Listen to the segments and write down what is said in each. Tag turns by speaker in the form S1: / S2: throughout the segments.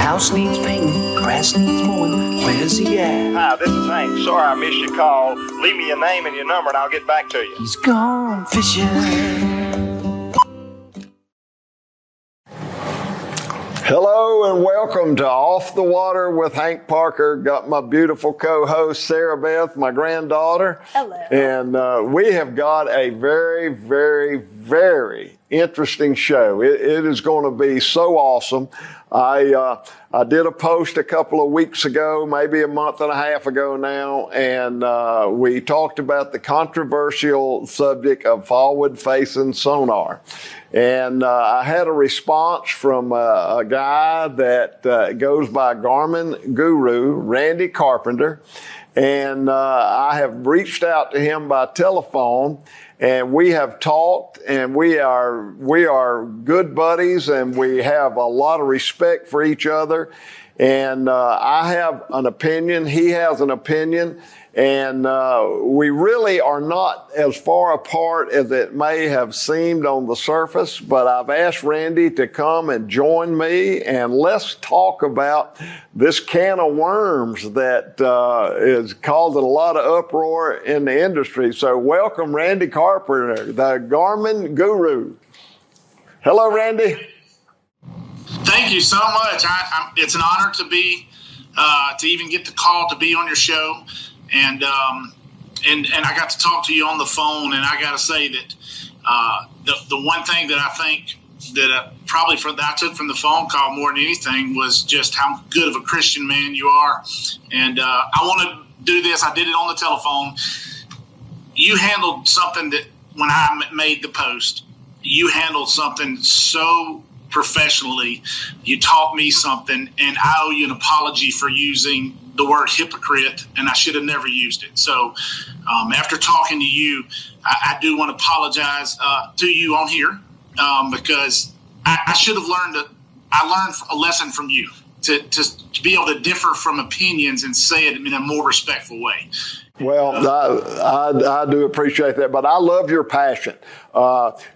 S1: House needs painting, grass needs mowing, where's he at?
S2: Hi, this is Hank. Sorry I missed your call. Leave me your name and your number and I'll get back to you.
S1: He's gone fishing.
S3: Hello and welcome to Off the Water with Hank Parker. Got my beautiful co-host Sarah Beth, my granddaughter.
S4: Hello.
S3: And we have got a very, very, very interesting show. It is going to be so awesome. I did a post a couple of weeks ago, maybe a month and a half ago now, and we talked about the controversial subject of forward-facing sonar. And I had a response from a guy that goes by Garmin Guru, Randy Carpenter, and I have reached out to him by telephone. And we have talked, and we are good buddies, and we have a lot of respect for each other. And I have an opinion, he has an opinion, and we really are not as far apart as it may have seemed on the surface. But I've asked Randy to come and join me, and let's talk about this can of worms that is causing a lot of uproar in the industry. So welcome, Randy Carpenter, the Garmin Guru. Hello, Randy.
S5: Thank you so much. It's an honor to be to even get the call to be on your show, and I got to talk to you on the phone. And I got to say that the one thing that I think that I took from the phone call more than anything was just how good of a Christian man you are. And I want to do this. I did it on the telephone. You handled something that when I made the post, you handled something so professionally. You taught me something, and I owe you an apology for using the word hypocrite, and I should have never used it. So after talking to you, I do want to apologize to you on here because I should have learned I learned a lesson from you to be able to differ from opinions and say it in a more respectful way.
S3: Well, I do appreciate that, but I love your passion.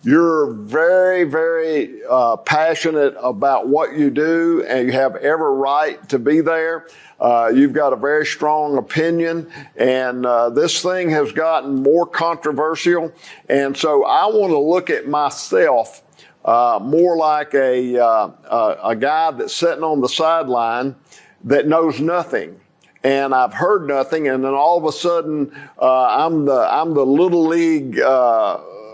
S3: You're very, very passionate about what you do, and you have every right to be there. You've got a very strong opinion, and this thing has gotten more controversial. And so I want to look at myself more like a guy that's sitting on the sideline that knows nothing. And I've heard nothing, and then all of a sudden, I'm the little league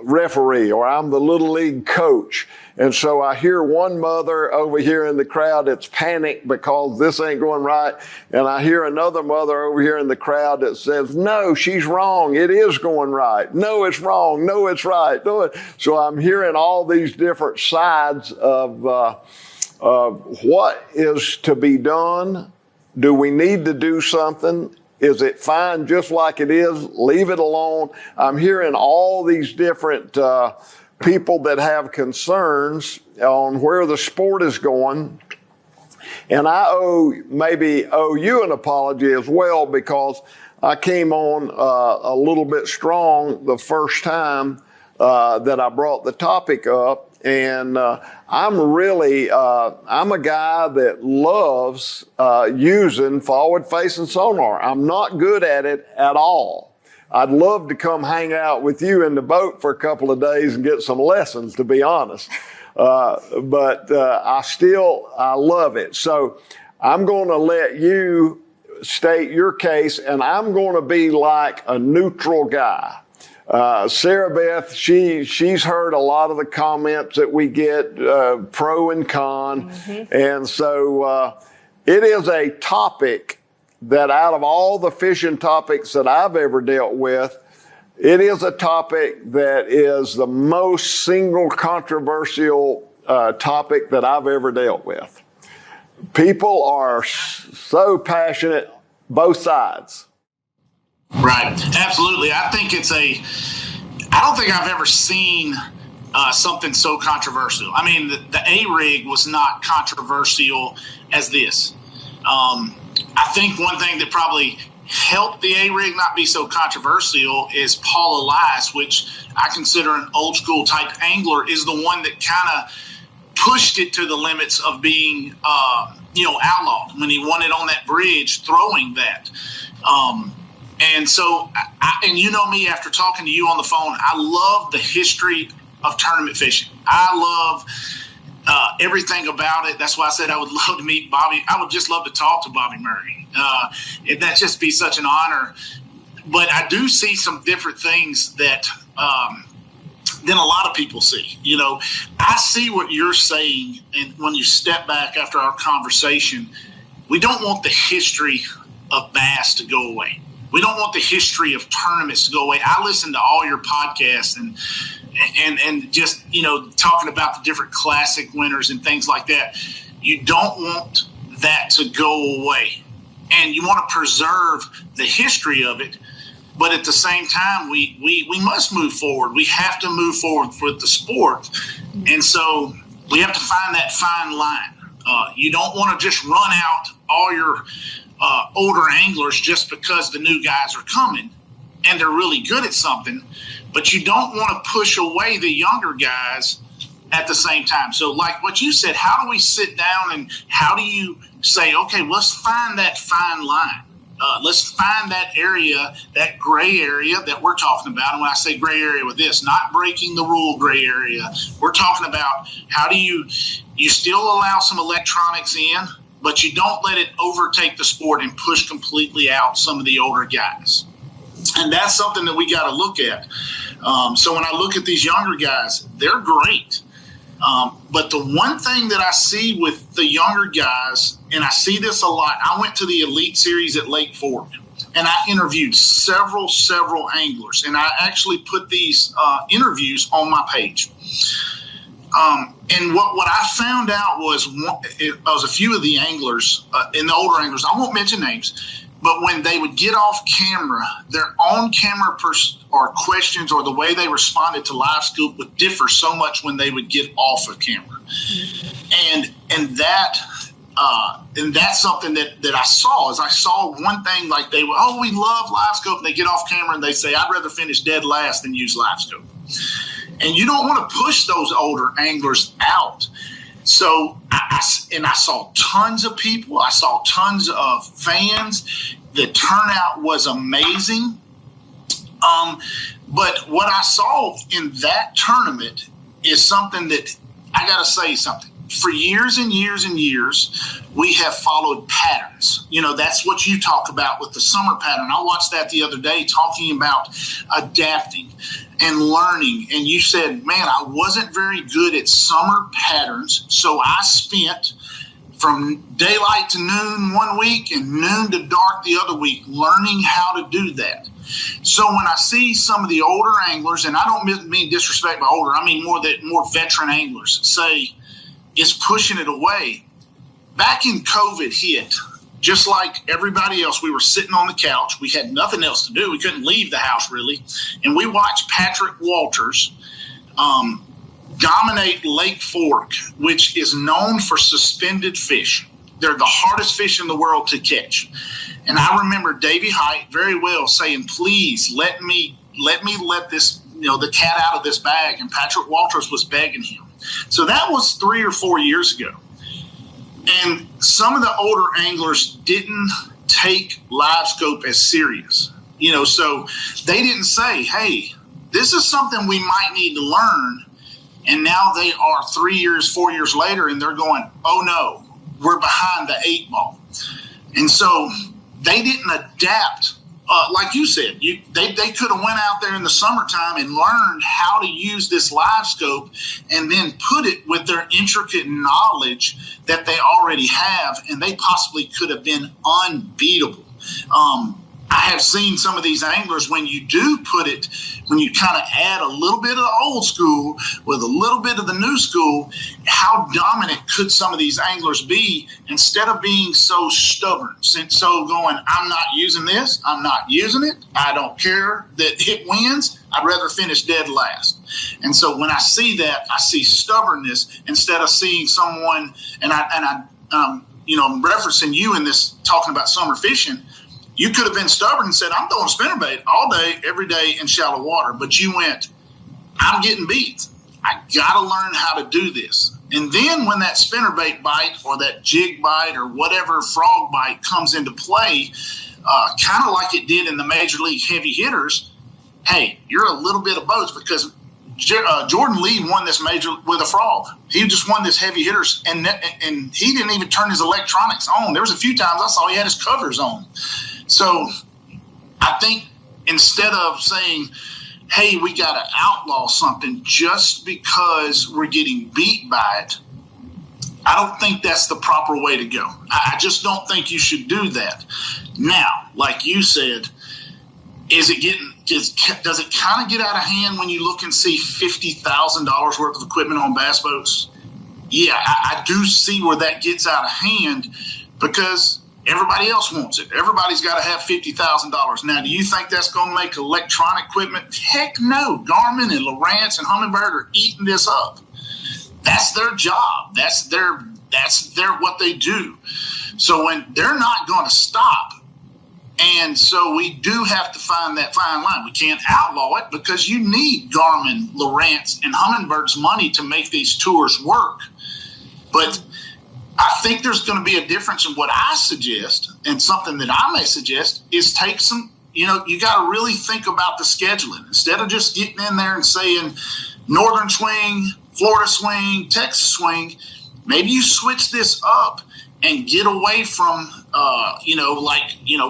S3: referee, or I'm the little league coach. And so I hear one mother over here in the crowd that's panicked because this ain't going right, and I hear another mother over here in the crowd that says, "No, she's wrong. It is going right. No, it's wrong. No, it's right." So I'm hearing all these different sides of what is to be done. Do we need to do something? Is it fine just like it is? Leave it alone. I'm hearing all these different people that have concerns on where the sport is going. And I owe you an apology as well, because I came on a little bit strong the first time that I brought the topic up. And I'm a guy that loves using forward-facing sonar. I'm not good at it at all. I'd love to come hang out with you in the boat for a couple of days and get some lessons, to be honest. But I love it. So I'm going to let you state your case, and I'm going to be like a neutral guy. Sarah Beth, she's heard a lot of the comments that we get, pro and con. Mm-hmm. And so, it is a topic that out of all the fishing topics that I've ever dealt with, it is a topic that is the most single controversial, topic that I've ever dealt with. People are so passionate, both sides.
S5: Right. Absolutely. I don't think I've ever seen something so controversial. I mean, the A-rig was not controversial as this. I think one thing that probably helped the A-rig not be so controversial is Paul Elias, which I consider an old school type angler, is the one that kind of pushed it to the limits of being outlawed when he won it on that bridge throwing that. And so, and you know me, after talking to you on the phone, I love the history of tournament fishing. I love everything about it. That's why I said I would love to meet Bobby. I would just love to talk to Bobby Murray. That'd just be such an honor. But I do see some different things that than a lot of people see. I see what you're saying, and when you step back after our conversation, we don't want the history of bass to go away. We don't want the history of tournaments to go away. I listen to all your podcasts and just, talking about the different classic winners and things like that. You don't want that to go away. And you want to preserve the history of it. But at the same time, we must move forward. We have to move forward with the sport. And so we have to find that fine line. You don't want to just run out all your older anglers just because the new guys are coming and they're really good at something, but you don't want to push away the younger guys at the same time. So like what you said, how do we sit down and how do you say, okay, let's find that fine line. Let's find that area, that gray area that we're talking about. And when I say gray area with this, not breaking the rule gray area, we're talking about how do you still allow some electronics in, but you don't let it overtake the sport and push completely out some of the older guys. And that's something that we got to look at. So when I look at these younger guys, they're great. But the one thing that I see with the younger guys, and I see this a lot, I went to the Elite Series at Lake Fork, and I interviewed several anglers, and I actually put these interviews on my page. And what I found out was a few of the anglers, and the older anglers, I won't mention names, but when they would get off camera, their on-camera or questions or the way they responded to live scoop would differ so much when they would get off of camera. And that's something that I saw. Is I saw one thing like we love live scope, and they get off camera and they say, I'd rather finish dead last than use live scope. And you don't want to push those older anglers out. So I saw tons of people. I saw tons of fans. The turnout was amazing. But what I saw in that tournament is something that I got to say something. For years and years and years, we have followed patterns. That's what you talk about with the summer pattern. I watched that the other day talking about adapting and learning. And you said, man, I wasn't very good at summer patterns. So I spent from daylight to noon one week and noon to dark the other week learning how to do that. So when I see some of the older anglers, and I don't mean disrespect by older, I mean more veteran anglers say it's pushing it away. Back in COVID hit, just like everybody else, we were sitting on the couch. We had nothing else to do. We couldn't leave the house really. And we watched Patrick Walters dominate Lake Fork, which is known for suspended fish. They're the hardest fish in the world to catch. And I remember Davey Height very well saying, please let me let this, the cat out of this bag. And Patrick Walters was begging him. So that was 3 or 4 years ago. And some of the older anglers didn't take live scope as serious, so they didn't say, hey, this is something we might need to learn. And now they are 3 years, 4 years later, and they're going, oh no, we're behind the 8 ball. And so they didn't adapt. Like you said, they could have went out there in the summertime and learned how to use this live scope and then put it with their intricate knowledge that they already have, and they possibly could have been unbeatable. I have seen some of these anglers when you do put it, when you kind of add a little bit of the old school with a little bit of the new school, how dominant could some of these anglers be instead of being so stubborn, so going, I'm not using this, I'm not using it, I don't care that it wins, I'd rather finish dead last. And so when I see that, I see stubbornness instead of seeing someone, and I'm referencing you in this, talking about summer fishing. You could have been stubborn and said, I'm throwing spinnerbait all day, every day in shallow water. But you went, I'm getting beat. I got to learn how to do this. And then when that spinnerbait bite or that jig bite or whatever frog bite comes into play, kind of like it did in the major league heavy hitters, hey, you're a little bit of both, because Jordan Lee won this major with a frog. He just won this heavy hitters, and he didn't even turn his electronics on. There was a few times I saw he had his covers on. So I think instead of saying, hey, we got to outlaw something just because we're getting beat by it, I don't think that's the proper way to go. I just don't think you should do that. Now, like you said, does it kind of get out of hand when you look and see $50,000 worth of equipment on bass boats? Yeah, I do see where that gets out of hand, because everybody else wants it. Everybody's got to have $50,000. Now, do you think that's going to make electronic equipment? Heck no. Garmin and Lowrance and Humminbird are eating this up. That's their job. That's their what they do. So when they're not going to stop, and so we do have to find that fine line. We can't outlaw it, because you need Garmin, Lowrance, and Humminbird's money to make these tours work. But I think there's going to be a difference in what I suggest, and something that I may suggest is take some, you got to really think about the scheduling. Instead of just getting in there and saying Northern swing, Florida swing, Texas swing, maybe you switch this up and get away from,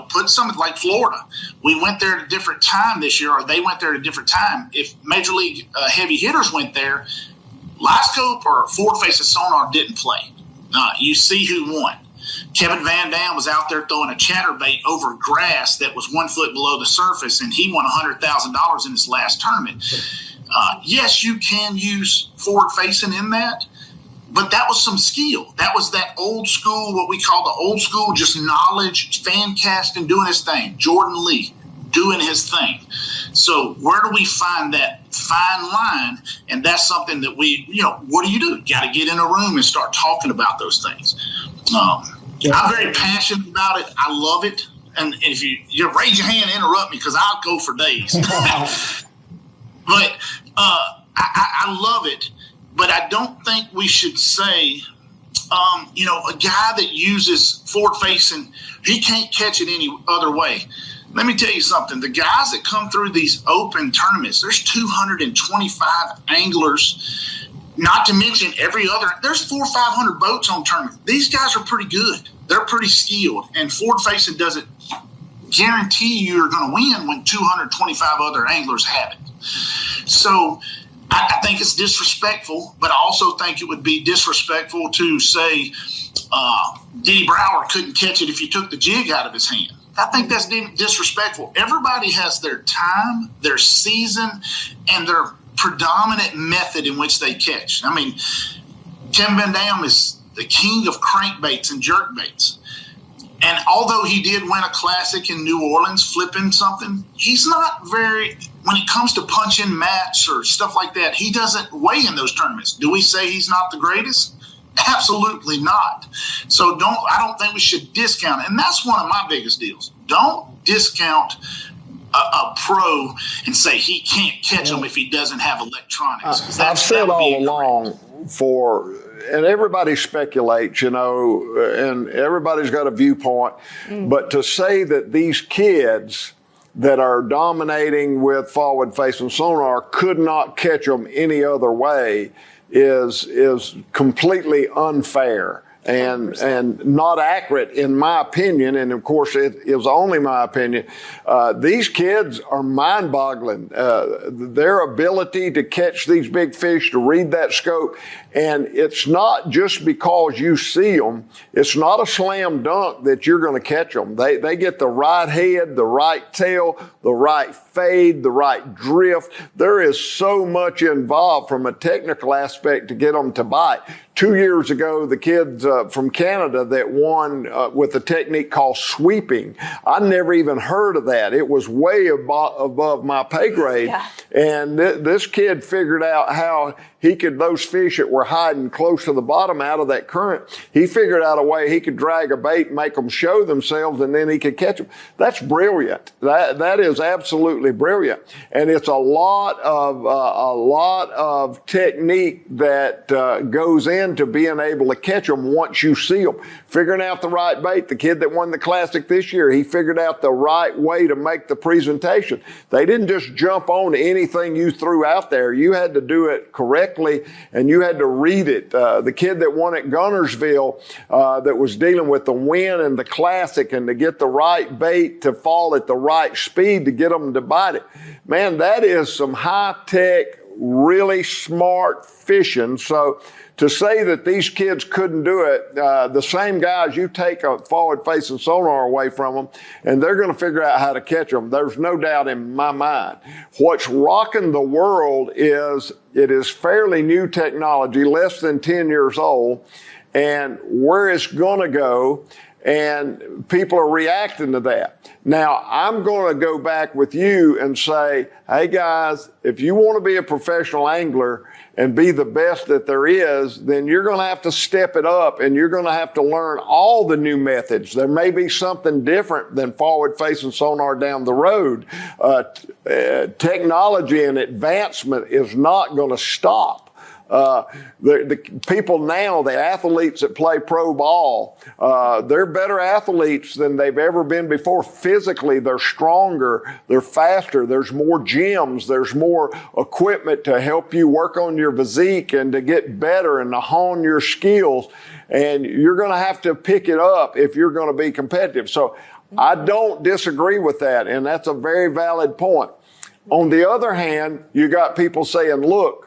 S5: put something like Florida. We went there at a different time this year, or they went there at a different time. If Major League heavy hitters went there, Livescope or Forward Facing Sonar didn't play. You see who won. Kevin Van Dam was out there throwing a chatterbait over grass that was 1 foot below the surface, and he won $100,000 in his last tournament. Yes, you can use forward facing in that, but that was some skill. That was that old school, what we call the old school, just knowledge, fan casting, doing his thing. Jordan Lee doing his thing. So where do we find that fine line? And that's something that what do? You got to get in a room and start talking about those things. I'm very passionate about it. I love it. And if you raise your hand, interrupt me, because I'll go for days. But I love it. But I don't think we should say, a guy that uses forward facing, he can't catch it any other way. Let me tell you something. The guys that come through these open tournaments, there's 225 anglers, not to mention there's 400 or 500 boats on tournament. These guys are pretty good. They're pretty skilled. And forward facing doesn't guarantee you're going to win when 225 other anglers have it. So I think it's disrespectful, but I also think it would be disrespectful to say Dee Brower couldn't catch it if you took the jig out of his hand. I think that's disrespectful. Everybody has their time, their season, and their predominant method in which they catch. I mean, Tim Van Dam is the king of crankbaits and jerkbaits. And although he did win a classic in New Orleans flipping something, he's not when it comes to punch-in mats or stuff like that, he doesn't weigh in those tournaments. Do we say he's not the greatest? Absolutely not. So I don't think we should discount it. And that's one of my biggest deals. Don't discount a pro and say he can't catch them if he doesn't have electronics.
S3: I've said all along and everybody speculates, and everybody's got a viewpoint. But to say that these kids that are dominating with forward-facing sonar could not catch them any other way is completely unfair and not accurate, in my opinion. And of course, it is only my opinion. These kids are mind-boggling. Their ability to catch these big fish, to read that scope, and it's not just because you see them. It's not a slam dunk that you're going to catch them. They get the right head, the right tail, the right fade, the right drift. There is so much involved from a technical aspect to get them to bite. 2 years ago, the kids from Canada that won with a technique called sweeping, I never even heard of that. It was way above my pay grade. Yeah. And this kid figured out how he could, those fish that were hiding close to the bottom out of that current, he figured out a way he could drag a bait, make them show themselves, and then he could catch them. That's brilliant. That is absolutely brilliant. And it's a lot of technique that goes in into being able to catch them once you see them. Figuring out the right bait. The kid that won the Classic this year, he figured out the right way to make the presentation. They didn't just jump on anything you threw out there. You had to do it correctly, and you had to read it. The kid that won at Gunnersville that was dealing with the wind and the Classic, and to get the right bait to fall at the right speed to get them to bite it. Man, that is some high-tech, really smart fishing. So to say that these kids couldn't do it, the same guys, you take a forward-facing sonar away from them, and they're going to figure out how to catch them. There's no doubt in my mind. What's rocking the world is it is fairly new technology, less than 10 years old, and where it's going to go, and people are reacting to that. Now, I'm going to go back with you and say, hey guys, if you want to be a professional angler and be the best that there is, then you're going to have to step it up, and you're going to have to learn all the new methods. There may be something different than forward-facing sonar down the road. Technology and advancement is not going to stop. The people now, the athletes that play pro ball, they're better athletes than they've ever been before. Physically, they're stronger, they're faster, there's more gyms, there's more equipment to help you work on your physique and to get better and to hone your skills. And you're going to have to pick it up if you're going to be competitive. So I don't disagree with that, and that's a very valid point. On the other hand, you got people saying, look,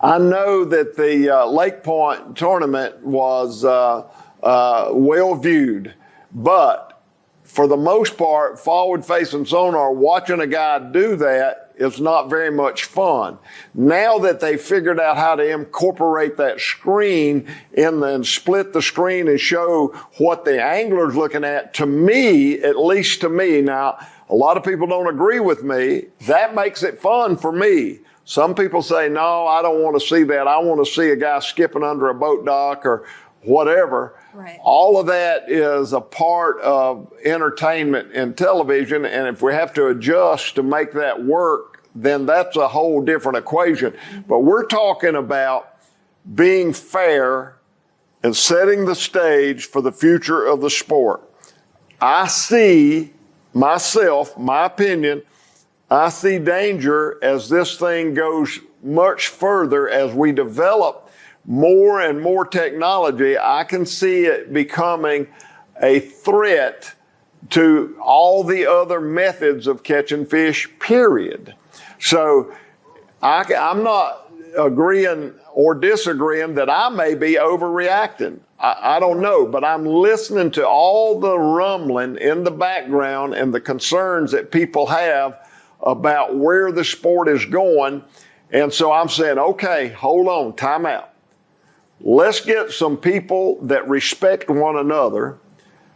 S3: I know that the Lake Point tournament was well viewed, but for the most part, forward-facing sonar, watching a guy do that is not very much fun. Now that they figured out how to incorporate that screen and split the screen and show what the angler's looking at, to me, at least to me, now, a lot of people don't agree with me, that makes it fun for me. Some people say, no, I don't want to see that. I want to see a guy skipping under a boat dock or whatever.
S4: Right.
S3: All of that is a part of entertainment in television. And if we have to adjust to make that work, then that's a whole different equation. But we're talking about being fair and setting the stage for the future of the sport. I see myself, my opinion, I see danger as this thing goes much further as we develop more and more technology. I can see it becoming a threat to all the other methods of catching fish, period. So I'm not agreeing or disagreeing that I may be overreacting. I don't know, but I'm listening to all the rumbling in the background and the concerns that people have about where the sport is going. And so I'm saying, okay, hold on, time out. Let's get some people that respect one another,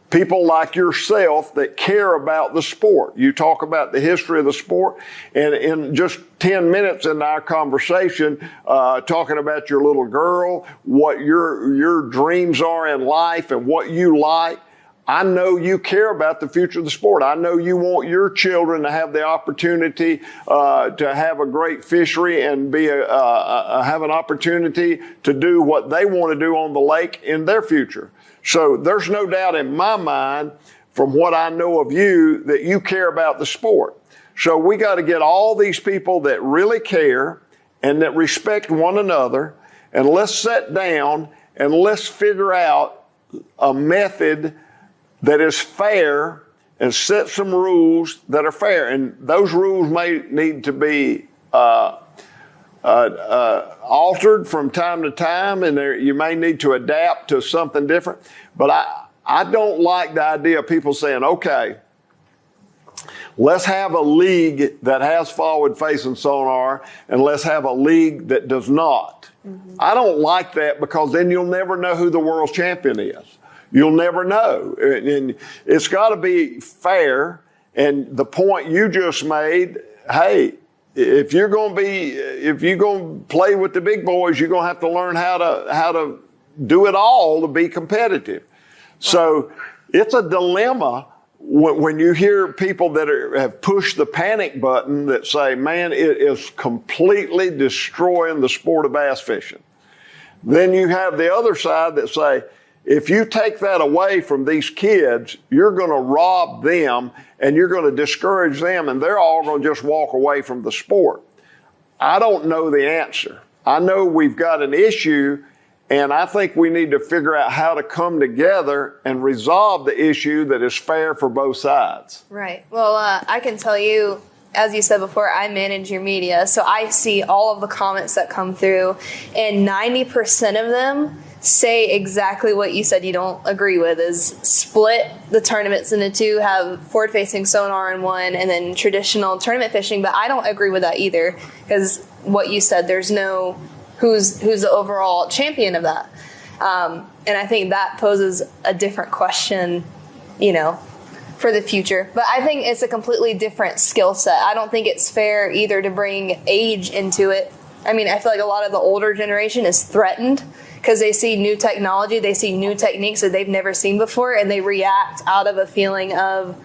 S3: people like yourself that care about the sport. You talk about the history of the sport, and in just 10 minutes in our conversation, talking about your little girl, what your dreams are in life and what you like. I know you care about the future of the sport. I know you want your children to have the opportunity to have a great fishery and have an opportunity to do what they want to do on the lake in their future. So there's no doubt in my mind, from what I know of you, that you care about the sport. So we got to get all these people that really care and that respect one another, and let's sit down and let's figure out a method that is fair and set some rules that are fair. And those rules may need to be altered from time to time, and you may need to adapt to something different. But I don't like the idea of people saying, okay, let's have a league that has forward-facing sonar, and let's have a league that does not. Mm-hmm. I don't like that, because then you'll never know who the world's champion is. You'll never know. And it's got to be fair. And the point you just made, hey, if you're going to play with the big boys, you're going to have to learn how to do it all to be competitive. So it's a dilemma when you hear people that have pushed the panic button that say, man, it is completely destroying the sport of bass fishing. Then you have the other side that say, if you take that away from these kids, you're going to rob them and you're going to discourage them, and they're all going to just walk away from the sport. I don't know the answer. I know we've got an issue, and I think we need to figure out how to come together and resolve the issue that is fair for both sides.
S4: Right. Well, I can tell you, as you said before, I manage your media, so I see all of the comments that come through, and 90% of them say exactly what you said you don't agree with, is split the tournaments into two, have forward-facing sonar in one, and then traditional tournament fishing. But I don't agree with that either, because what you said, there's no who's the overall champion of that. And I think that poses a different question, for the future. But I think it's a completely different skill set. I don't think it's fair either to bring age into it. I mean, I feel like a lot of the older generation is threatened because they see new technology, they see new techniques that they've never seen before, and they react out of a feeling of,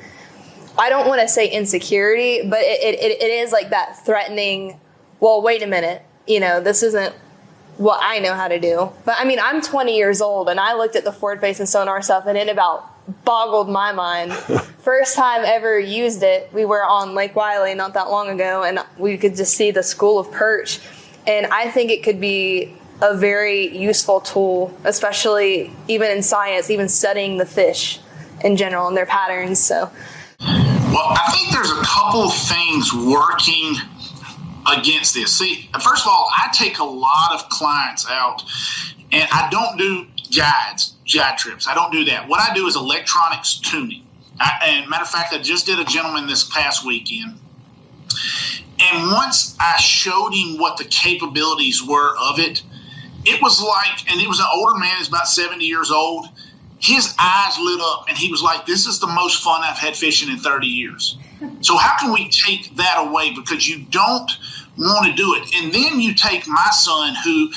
S4: I don't want to say insecurity, but it is like that threatening, well, wait a minute, this isn't what I know how to do. But I mean, I'm 20 years old, and I looked at the forward-facing sonar stuff, and it about boggled my mind. First time ever used it, we were on Lake Wiley not that long ago, and we could just see the school of perch. And I think it could be a very useful tool, especially even in science, even studying the fish in general and their patterns. So,
S5: well, I think there's a couple of things working against this. See, first of all, I take a lot of clients out, and I don't do guide trips. I don't do that. What I do is electronics tuning. And matter of fact, I just did a gentleman this past weekend. And once I showed him what the capabilities were of it, it was like, and it was an older man, he's about 70 years old. His eyes lit up, and he was like, this is the most fun I've had fishing in 30 years. So how can we take that away? Because you don't want to do it. And then you take my son who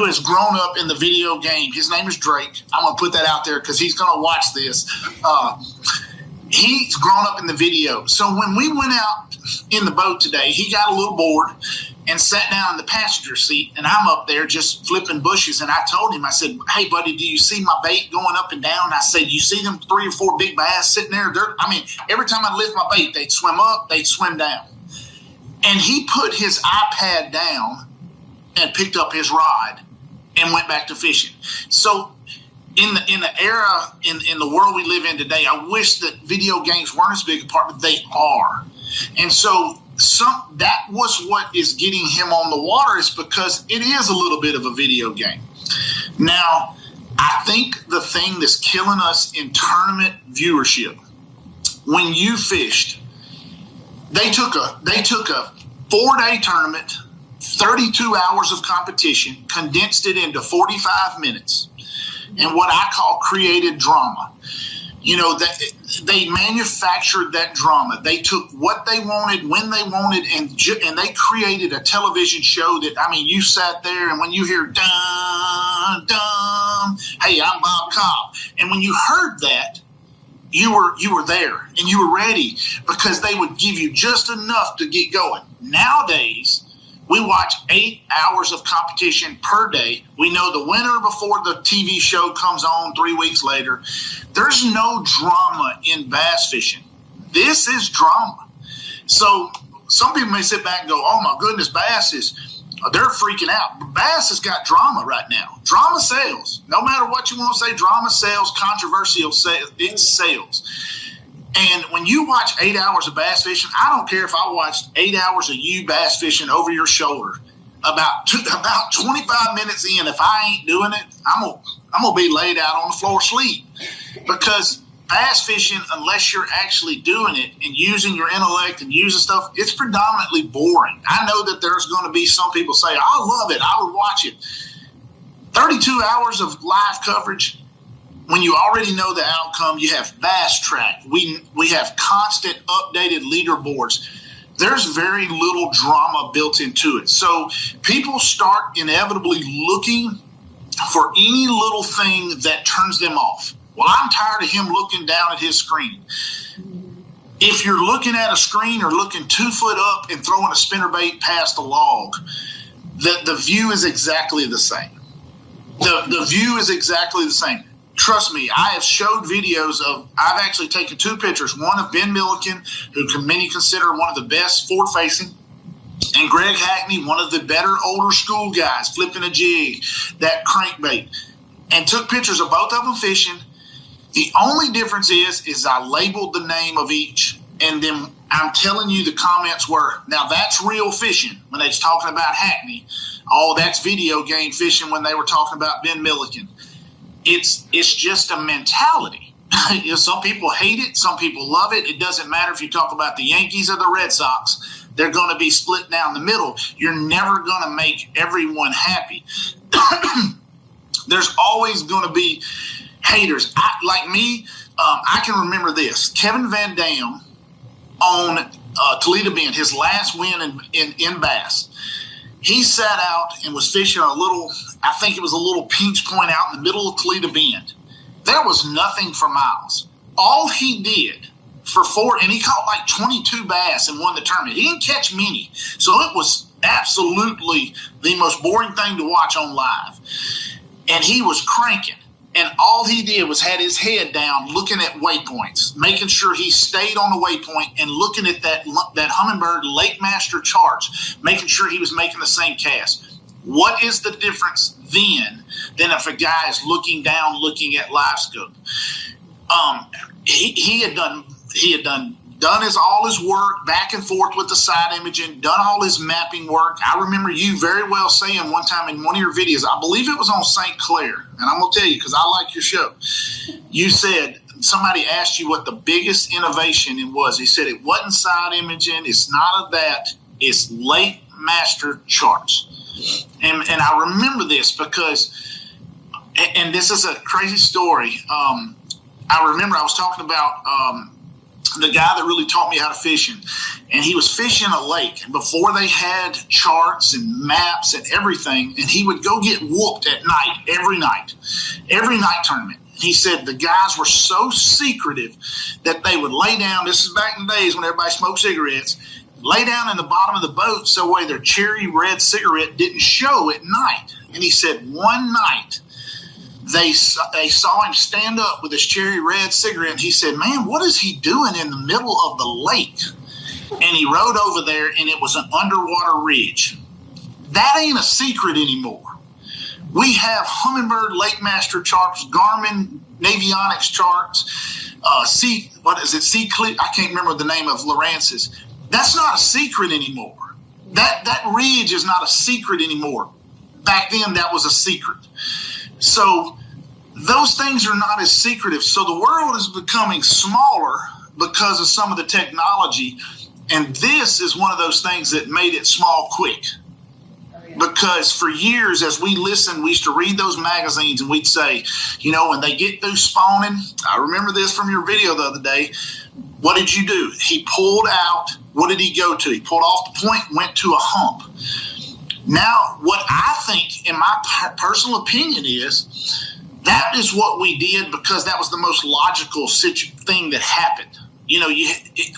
S5: has grown up in the video game. His name is Drake. I'm going to put that out there because he's going to watch this. He's grown up in the video. So when we went out in the boat today, he got a little bored and sat down in the passenger seat, and I'm up there just flipping bushes. And I told him, I said, hey, buddy, do you see my bait going up and down? I said, you see them 3 or 4 big bass sitting there? Every time I lift my bait, they'd swim up, they'd swim down. And he put his iPad down and picked up his rod and went back to fishing. So in the era, in the world we live in today, I wish that video games weren't as big a part, but they are. And so that was what is getting him on the water, is because it is a little bit of a video game. Now, I think the thing that's killing us in tournament viewership, when you fished, they took a 4-day tournament, 32 hours of competition, condensed it into 45 minutes, and what I call created drama. They manufactured that drama. They took what they wanted, when they wanted, and they created a television show that, you sat there, and when you hear dun, dun, hey, I'm Bob Cobb. And when you heard that, you were there, and you were ready, because they would give you just enough to get going. Nowadays, we watch 8 hours of competition per day. We know the winner before the TV show comes on 3 weeks later. There's no drama in bass fishing. This is drama. So some people may sit back and go, oh my goodness, they're freaking out. But bass has got drama right now. Drama sells. No matter what you want to say, drama sells, controversial sells, it sells. And when you watch 8 hours of bass fishing, I don't care if I watched 8 hours of you bass fishing over your shoulder. About 25 minutes in, if I ain't doing it, I'm gonna be laid out on the floor asleep. Because bass fishing, unless you're actually doing it and using your intellect and using stuff, it's predominantly boring. I know that there's going to be some people say, I love it, I would watch it. 32 hours of live coverage. When you already know the outcome, you have fast track. We have constant updated leaderboards. There's very little drama built into it. So people start inevitably looking for any little thing that turns them off. Well, I'm tired of him looking down at his screen. If you're looking at a screen or looking 2 foot up and throwing a spinnerbait past a log, the view is exactly the same. The view is exactly the same. Trust me, I have showed videos I've actually taken 2 pictures, one of Ben Milliken, who many consider one of the best forward-facing, and Greg Hackney, one of the better older school guys, flipping a jig, that crankbait, and took pictures of both of them fishing. The only difference is I labeled the name of each, and then I'm telling you the comments were, now that's real fishing when they was talking about Hackney. Oh, that's video game fishing when they were talking about Ben Milliken. It's just a mentality. Some people hate it. Some people love it. It doesn't matter if you talk about the Yankees or the Red Sox. They're going to be split down the middle. You're never going to make everyone happy. There's always going to be haters. Like me, I can remember this. Kevin Van Dam on Toledo Bend, his last win in bass. He sat out and was fishing a little, I think it was a little pinch point out in the middle of Toledo Bend. There was nothing for miles. All he did for 4, and he caught like 22 bass and won the tournament. He didn't catch many. So it was absolutely the most boring thing to watch on live. And he was cranking. And all he did was had his head down looking at waypoints, making sure he stayed on the waypoint and looking at that Humminbird Lake Master charts, making sure he was making the same cast. What is the difference then than if a guy is looking down, looking at live scope? He had done all his work back and forth with the side imaging, done all his mapping work. I remember you very well saying one time in one of your videos, I believe it was on St. Clair, and I'm going to tell you because I like your show. You said somebody asked you what the biggest innovation it was. He said it wasn't side imaging. It's not of that. It's Lake Master charts. And I remember this because, and this is a crazy story. I remember I was talking about the guy that really taught me how to fishing, and he was fishing a lake before they had charts and maps and everything, and he would go get whooped at night, every night tournament. And he said the guys were so secretive that they would lay down. This is back in the days when everybody smoked cigarettes. Lay down in the bottom of the boat so way their cherry red cigarette didn't show at night. And he said one night they saw him stand up with his cherry red cigarette, and he said, man, what is he doing in the middle of the lake? And he rode over there, and it was an underwater ridge. That ain't a secret anymore. We have Humminbird Lake Master charts, Garmin Navionics charts, C-Clip, I can't remember the name of Lawrence's. That's not a secret anymore. That ridge is not a secret anymore. Back then, that was a secret. So those things are not as secretive. So the world is becoming smaller because of some of the technology. And this is one of those things that made it small quick. Because for years, as we listened, we used to read those magazines and we'd say, you know, when they get through spawning, I remember this from your video the other day. What did you do? He pulled out. What did he go to? He pulled off the point, went to a hump. Now, what I think, in my personal opinion, is that is what we did because that was the most logical thing that happened. You know,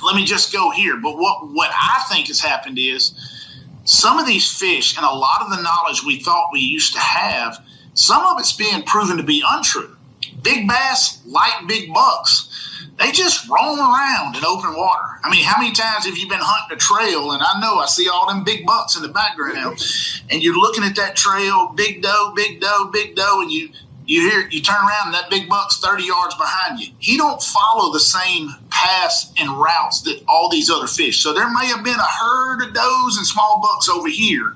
S5: let me just go here. But what I think has happened is some of these fish and a lot of the knowledge we thought we used to have, some of it's being proven to be untrue. Big bass, like big bucks, they just roam around in open water. I mean, how many times have you been hunting a trail? And I know I see all them big bucks in the background, and you're looking at that trail, big doe, big doe, big doe, and you turn around and that big buck's 30 yards behind you. He don't follow the same paths and routes that all these other fish. So there may have been a herd of does and small bucks over here,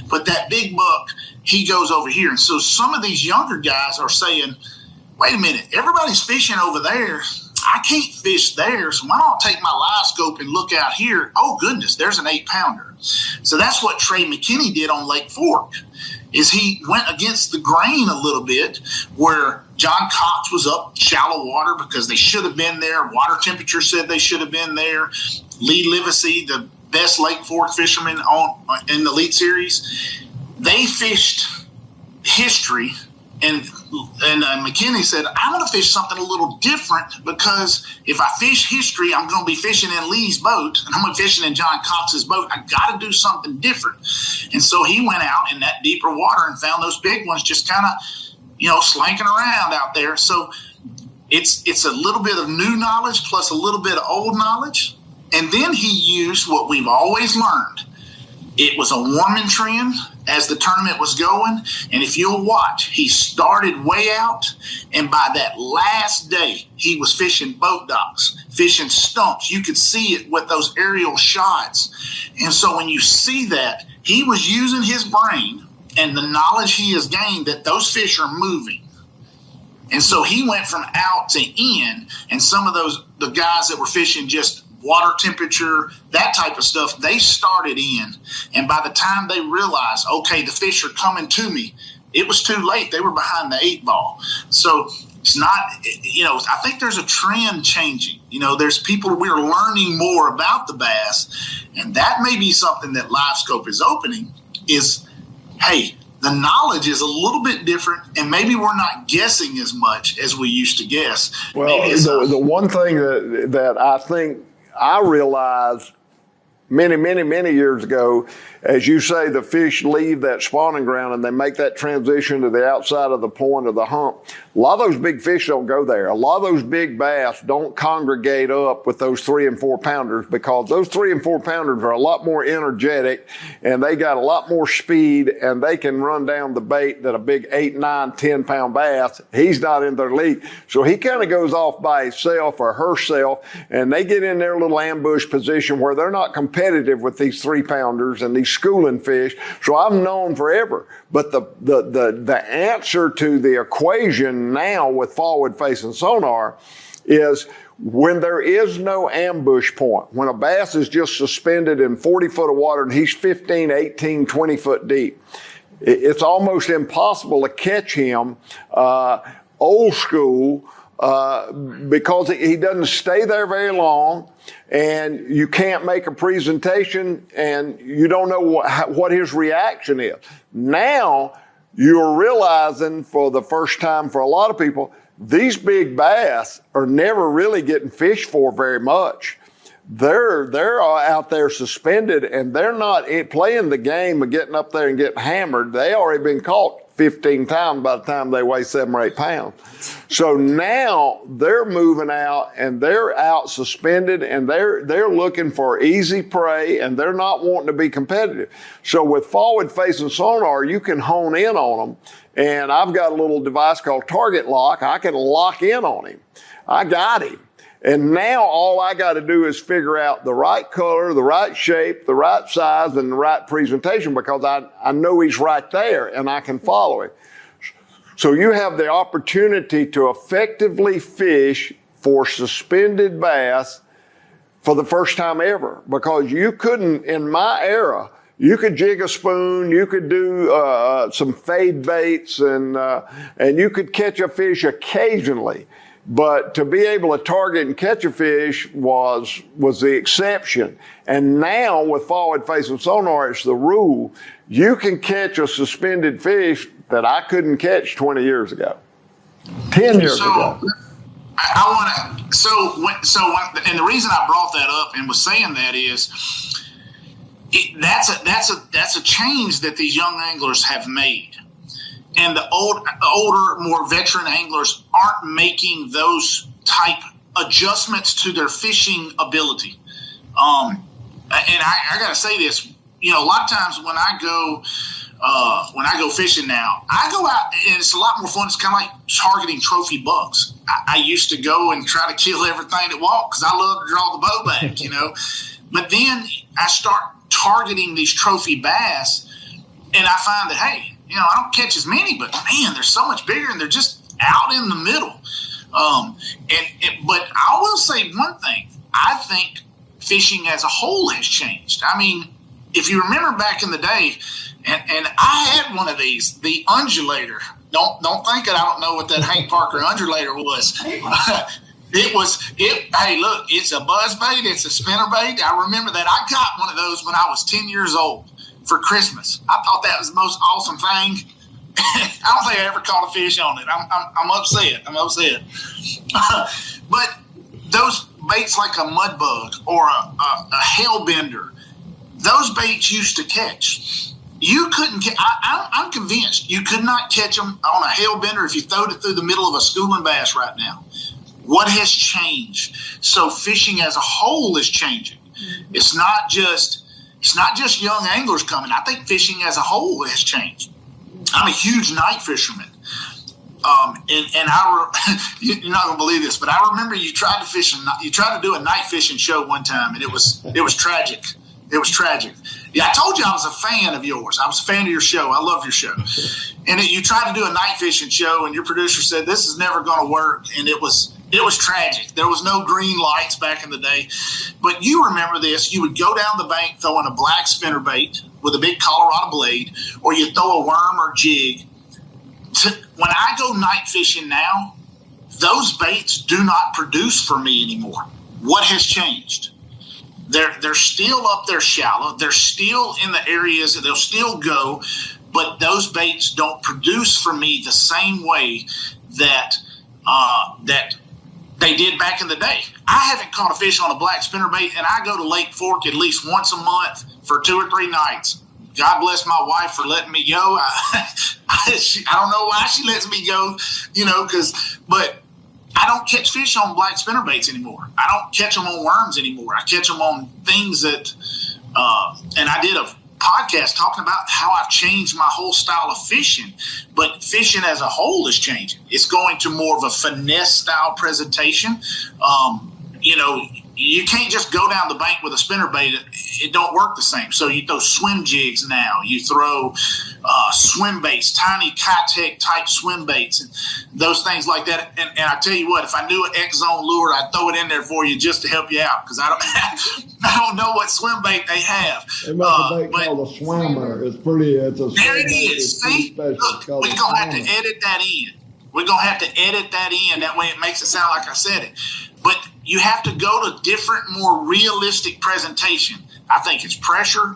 S5: but that big buck, he goes over here. And so some of these younger guys are saying, wait a minute, everybody's fishing over there. I can't fish there, so why don't I take my live scope and look out here? Oh, goodness, there's an 8-pounder. So that's what Trey McKinney did on Lake Fork, is he went against the grain a little bit where John Cox was up shallow water because they should have been there. Water temperature said they should have been there. Lee Livesey, the best Lake Fork fisherman in the Elite Series, they fished history McKinney said, I want to fish something a little different, because if I fish history, I'm going to be fishing in Lee's boat, and I'm going to be fishing in John Cox's boat. I got to do something different. And so he went out in that deeper water and found those big ones just kind of, slanking around out there. So it's a little bit of new knowledge plus a little bit of old knowledge. And then he used what we've always learned. It was a warming trend as the tournament was going. And if you'll watch, he started way out. And by that last day, he was fishing boat docks, fishing stumps. You could see it with those aerial shots. And so when you see that, he was using his brain and the knowledge he has gained that those fish are moving. And so he went from out to in. And some of the guys that were fishing just water temperature, that type of stuff, they started in. And by the time they realized, okay, the fish are coming to me, it was too late. They were behind the 8 ball. So it's not, I think there's a trend changing. There's people, we're learning more about the bass. And that may be something that LiveScope is opening is, hey, the knowledge is a little bit different, and maybe we're not guessing as much as we used to guess.
S3: Well, the one thing that I think I realized many, many, many years ago, as you say, the fish leave that spawning ground and they make that transition to the outside of the point of the hump. A lot of those big fish don't go there. A lot of those big bass don't congregate up with those 3 and 4 pounders, because those 3 and 4 pounders are a lot more energetic and they got a lot more speed, and they can run down the bait that a big 8, 9, 10 pound bass, he's not in their league. So he kind of goes off by himself or herself, and they get in their little ambush position where they're not competitive with these 3 pounders and these schooling fish. So I've known forever. But the answer to the equation now with forward facing sonar is when there is no ambush point, when a bass is just suspended in 40 foot of water and he's 15, 18, 20 foot deep, it's almost impossible to catch him old school because he doesn't stay there very long, and you can't make a presentation, and you don't know what his reaction is. Now you're realizing for the first time for a lot of people, these big bass are never really getting fished for very much. They're out there suspended, and they're not playing the game of getting up there and getting hammered. They already been caught 15 times by the time they weigh 7 or 8 pounds. So now they're moving out, and they're out suspended, and they're looking for easy prey, and they're not wanting to be competitive. So with forward facing sonar, you can hone in on them. And I've got a little device called target lock. I can lock in on him. I got him. And now all I got to do is figure out the right color, the right shape, the right size, and the right presentation, because I know he's right there and I can follow him. So you have the opportunity to effectively fish for suspended bass for the first time ever, because you couldn't, in my era, you could jig a spoon, you could do some fade baits, and you could catch a fish occasionally. But to be able to target and catch a fish was the exception. And now with forward-facing sonar, it's the rule. You can catch a suspended fish that I couldn't catch 20 years ago, 10 years ago.
S5: And the reason I brought that up and was saying that is, that's a change that these young anglers have made. And the older, more veteran anglers aren't making those type adjustments to their fishing ability. And I got to say this, a lot of times when I go fishing now, I go out and it's a lot more fun. It's kind of like targeting trophy bucks. I used to go and try to kill everything that walked because I love to draw the bow back, But then I start targeting these trophy bass, and I find that, hey, I don't catch as many, but man, they're so much bigger, and they're just out in the middle. But I will say one thing. I think fishing as a whole has changed. I mean, if you remember back in the day, and I had one of these, the undulator. Don't think that I don't know what that Hank Parker undulator was. Hey, look, it's a buzz bait. It's a spinner bait. I remember that I got one of those when I was 10 years old for Christmas. I thought that was the most awesome thing. I don't think I ever caught a fish on it. I'm upset. I'm upset. But those baits like a mud bug or a hellbender, those baits used to catch. You couldn't catch. I'm convinced you could not catch them on a hellbender if you throwed it through the middle of a schooling bass right now. What has changed? So fishing as a whole is changing. It's not just young anglers coming. I think fishing as a whole has changed. I'm a huge night fisherman. You're not gonna believe this, but I remember you tried to do a night fishing show one time, and it was tragic. It was tragic. Yeah, I told you I was a fan of yours. I was a fan of your show. I love your show. And you tried to do a night fishing show, and your producer said this is never going to work, and it was tragic. There was no green lights back in the day. But you remember this. You would go down the bank throwing a black spinnerbait with a big Colorado blade, or you throw a worm or jig. When I go night fishing now, those baits do not produce for me anymore. What has changed? They're still up there shallow. They're still in the areas that they'll still go, but those baits don't produce for me the same way that they did back in the day. I haven't caught a fish on a black spinnerbait, and I go to Lake Fork at least once a month for 2 or 3 nights. God bless my wife for letting me go. I don't know why she lets me go, but I don't catch fish on black spinnerbaits anymore. I don't catch them on worms anymore. I catch them on things that, and I did a podcast talking about how I've changed my whole style of fishing, but fishing as a whole is changing. It's going to more of a finesse style presentation. You can't just go down the bank with a spinnerbait. It don't work the same. So you throw swim jigs now. You throw swim baits, tiny Kitech type swim baits, and those things like that. And I tell you what, if I knew an X-Zone lure, I'd throw it in there for you just to help you out, because I don't know what swim bait they have.
S3: They make a bait called a swimmer. It's pretty. It's a.
S5: There it is. See, look, we're gonna have to edit that in. We're gonna have to edit that in. That way, it makes it sound like I said it. But you have to go to different, more realistic presentation. I think it's pressure.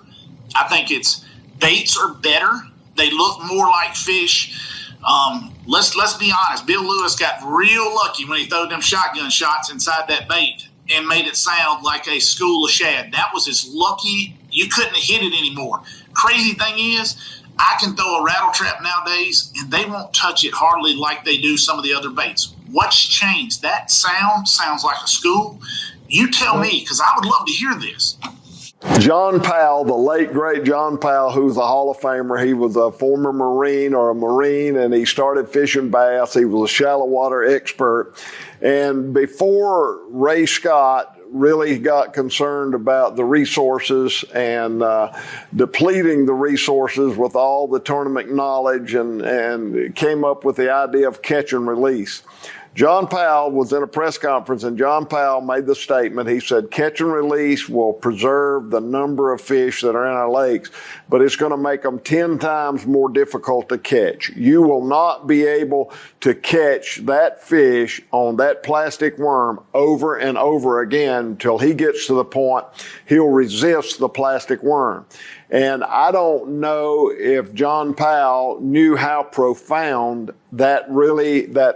S5: I think it's baits are better. They look more like fish. Let's be honest. Bill Lewis got real lucky when he threw them shotgun shots inside that bait and made it sound like a school of shad. That was as lucky. You couldn't have hit it anymore. Crazy thing is, I can throw a rattle trap nowadays, and they won't touch it hardly like they do some of the other baits. What's changed? That sounds like a school. You tell me, because I would love to hear this.
S3: John Powell, the late, great John Powell, who's a Hall of Famer. He was a former Marine, and he started fishing bass. He was a shallow water expert. And before Ray Scott really got concerned about the resources and depleting the resources with all the tournament knowledge and came up with the idea of catch and release. John Powell was in a press conference, and John Powell made the statement. He said, catch and release will preserve the number of fish that are in our lakes, but it's going to make them 10 times more difficult to catch. You will not be able to catch that fish on that plastic worm over and over again until he gets to the point he'll resist the plastic worm. And I don't know if John Powell knew how profound that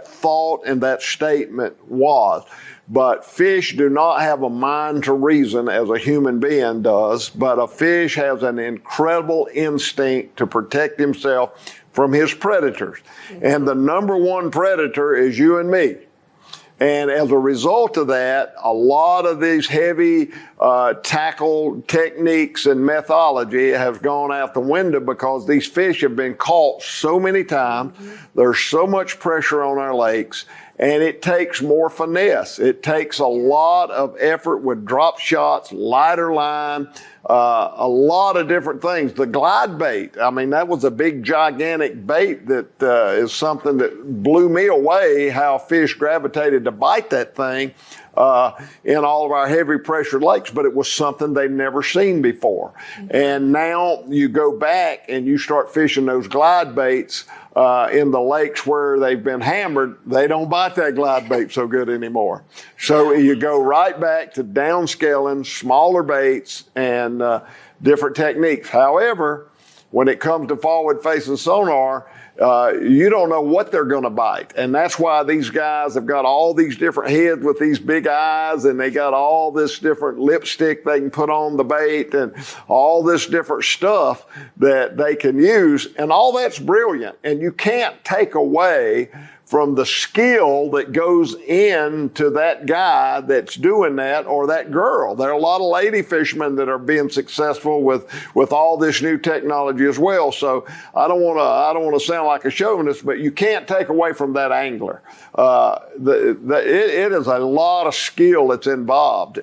S3: thought and that statement was. But fish do not have a mind to reason as a human being does, but a fish has an incredible instinct to protect himself from his predators. And the number one predator is you and me. And as a result of that, a lot of these heavy tackle techniques and methodology have gone out the window because these fish have been caught so many times. There's so much pressure on our lakes, and it takes more finesse. It takes a lot of effort with drop shots, lighter line, a lot of different things. The glide bait, I mean, that was a big, gigantic bait that is something that blew me away, how fish gravitated to bite that thing in all of our heavy pressure lakes, but it was something they'd never seen before. And now you go back and you start fishing those glide baits in the lakes where they've been hammered. They don't bite that glide bait so good anymore. So you go right back to downscaling, smaller baits, and different techniques. However, when it comes to forward-facing sonar, you don't know what they're going to bite. And that's why these guys have got all these different heads with these big eyes, and they got all this different lipstick they can put on the bait and all this different stuff that they can use. And all that's brilliant. And you can't take away from the skill that goes into that guy that's doing that or that girl. There are a lot of lady fishermen that are being successful with all this new technology as well. So I don't want to sound like a chauvinist, but you can't take away from that angler. It is a lot of skill that's involved,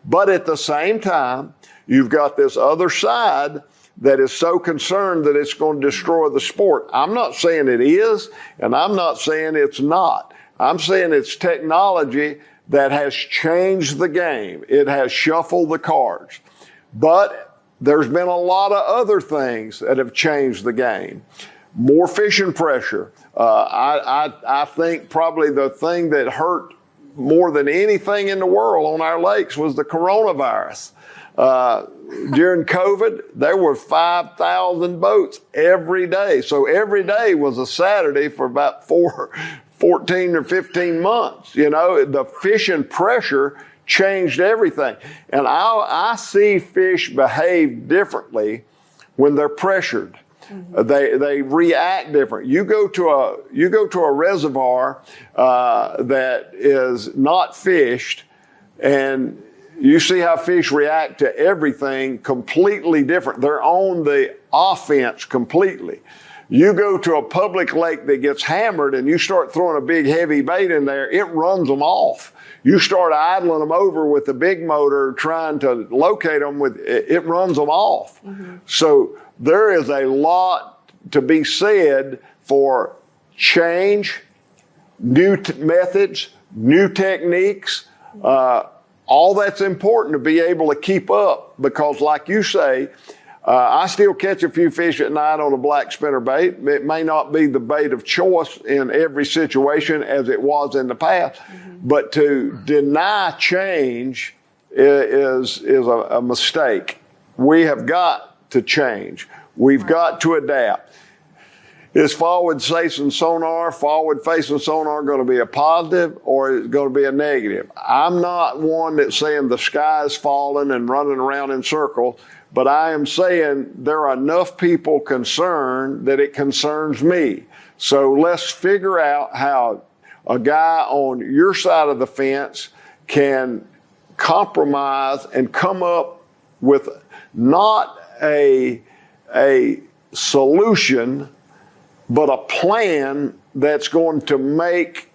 S3: but at the same time, you've got this other side that is so concerned that it's going to destroy the sport. I'm not saying it is, and I'm not saying it's not. I'm saying it's technology that has changed the game. It has shuffled the cards. But there's been a lot of other things that have changed the game. More fishing pressure. I think probably the thing that hurt more than anything in the world on our lakes was the coronavirus. During COVID, there were 5,000 boats every day. So every day was a Saturday for about 14 or 15 months. You know, the fishing pressure changed everything. And I see fish behave differently when they're pressured. Mm-hmm. They react different. You go to a reservoir that is not fished, and you see how fish react to everything completely different. They're on the offense completely. You go to a public lake that gets hammered and you start throwing a big heavy bait in there, it runs them off. You start idling them over with the big motor trying to locate them, it runs them off. Mm-hmm. So there is a lot to be said for change, new methods, new techniques. All that's important to be able to keep up, because like you say, I still catch a few fish at night on a black spinner bait. It may not be the bait of choice in every situation as it was in the past, mm-hmm. but to deny change is a mistake. We have got to change. We've got to adapt. Is forward-facing sonar going to be a positive, or is it going to be a negative? I'm not one that's saying the sky is falling and running around in circles, but I am saying there are enough people concerned that it concerns me. So let's figure out how a guy on your side of the fence can compromise and come up with not a solution, but a plan that's going to make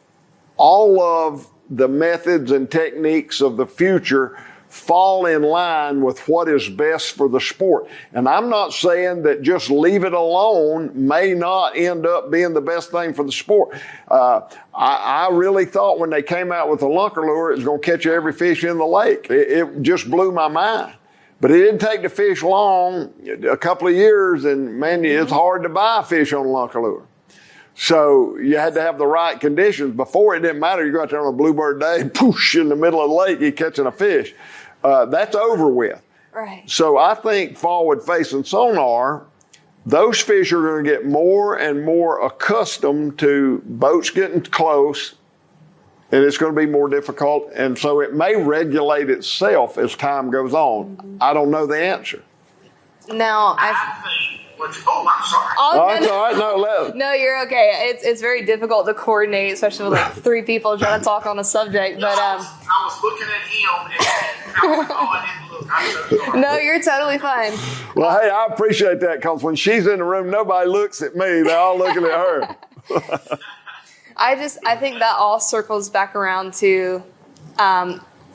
S3: all of the methods and techniques of the future fall in line with what is best for the sport. And I'm not saying that just leave it alone may not end up being the best thing for the sport. I really thought when they came out with the lunker lure, it was going to catch every fish in the lake. It just blew my mind. But it didn't take the fish long, a couple of years, and man, it's hard to buy fish on a lunker lure. So you had to have the right conditions. Before, it didn't matter. You go out there on a bluebird day, poosh, in the middle of the lake, you're catching a fish. That's over with.
S4: Right.
S3: So I think forward-facing sonar, those fish are going to get more and more accustomed to boats getting close, and it's going to be more difficult. And so it may regulate itself as time goes on. Mm-hmm. I don't know the answer.
S4: Now,
S5: I'm sorry.
S3: That's all right.
S4: No, you're okay. It's very difficult to coordinate, especially with like three people trying to talk on a subject. But
S5: I was looking at him, and I was like, oh, I didn't look. I'm so sorry.
S4: No, you're totally fine.
S3: Well, hey, I appreciate that, because when she's in the room, nobody looks at me. They're all looking at her.
S4: I think that all circles back around to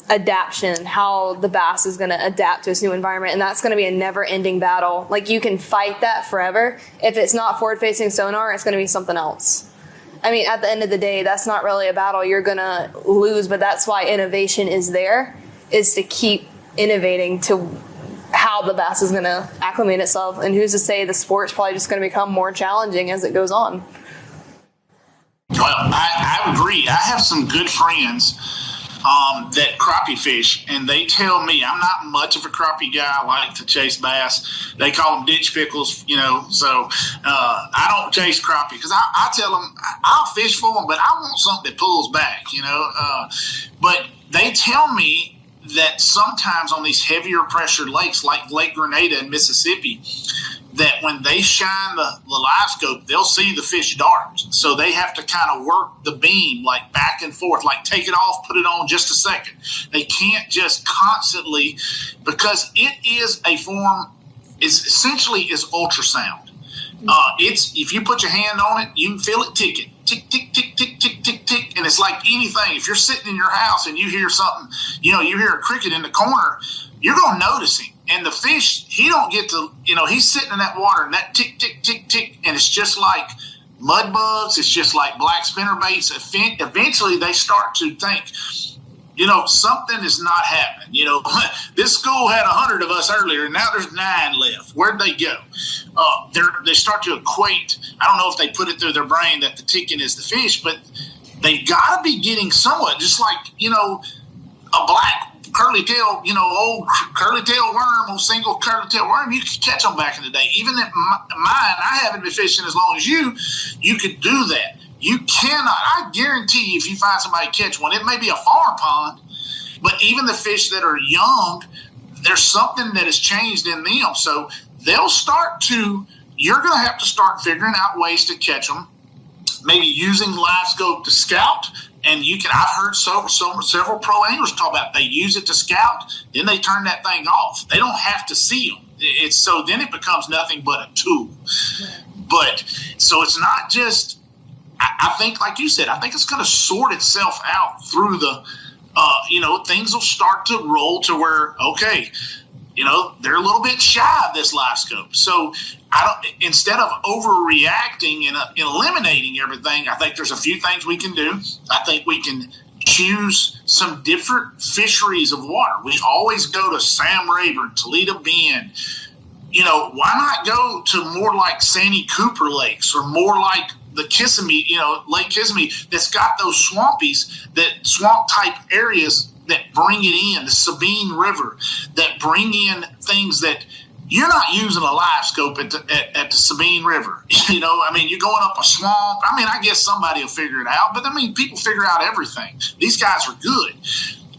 S4: adaptation, how the bass is going to adapt to this new environment, and that's going to be a never-ending battle. Like, you can fight that forever. If it's not forward-facing sonar, it's going to be something else. I mean, at the end of the day, that's not really a battle you're going to lose, but that's why innovation is there, is to keep innovating to how the bass is going to acclimate itself. And who's to say the sport's probably just going to become more challenging as it goes on.
S5: Well, I agree. I have some good friends that crappie fish, and they tell me I'm not much of a crappie guy. I like to chase bass. They call them ditch pickles, so I don't chase crappie because I tell them I'll fish for them, but I want something that pulls back, but they tell me that sometimes on these heavier pressured lakes like Lake Grenada in Mississippi, that when they shine the live scope, they'll see the fish dart. So they have to kind of work the beam like back and forth, like take it off, put it on just a second. They can't just constantly, because it is a form, essentially is ultrasound. It's if you put your hand on it, you can feel it ticking. Tick, tick, tick, tick, tick, tick, tick. And it's like anything. If you're sitting in your house and you hear something, you hear a cricket in the corner, you're going to notice him. And the fish, he don't get to, he's sitting in that water and that tick, tick, tick, tick. And it's just like mud bugs. It's just like black spinnerbaits. Eventually they start to think, something is not happening. This school had 100 of us earlier, and now there's 9 left. Where'd they go? They start to equate. I don't know if they put it through their brain that the ticking is the fish, but they got to be getting somewhat, just like, a black curly tail, old curly tail worm, old single curly tail worm, you could catch them back in the day. Even at mine, I haven't been fishing as long as you could do that. You cannot, I guarantee you, if you find somebody catch one, it may be a farm pond, but even the fish that are young, there's something that has changed in them. So they'll you're going to have to start figuring out ways to catch them, maybe using live scope to scout. And I've heard several pro anglers talk about they use it to scout, then they turn that thing off. They don't have to see them. Then it becomes nothing but a tool. But so it's not just, I think, like you said, I think it's going to sort itself out through the, things will start to roll to where, okay, they're a little bit shy of this live scope. So instead of overreacting and eliminating everything, I think there's a few things we can do. I think we can choose some different fisheries of water. We always go to Sam Rayburn, Toledo Bend. Why not go to more like Sandy Cooper lakes or more like the Kissimmee, Lake Kissimmee, that's got those swampies, that swamp type areas that bring it in, the Sabine River, that bring in things that you're not using a live scope at the Sabine River. You're going up a swamp. I guess somebody will figure it out, but people figure out everything. These guys are good.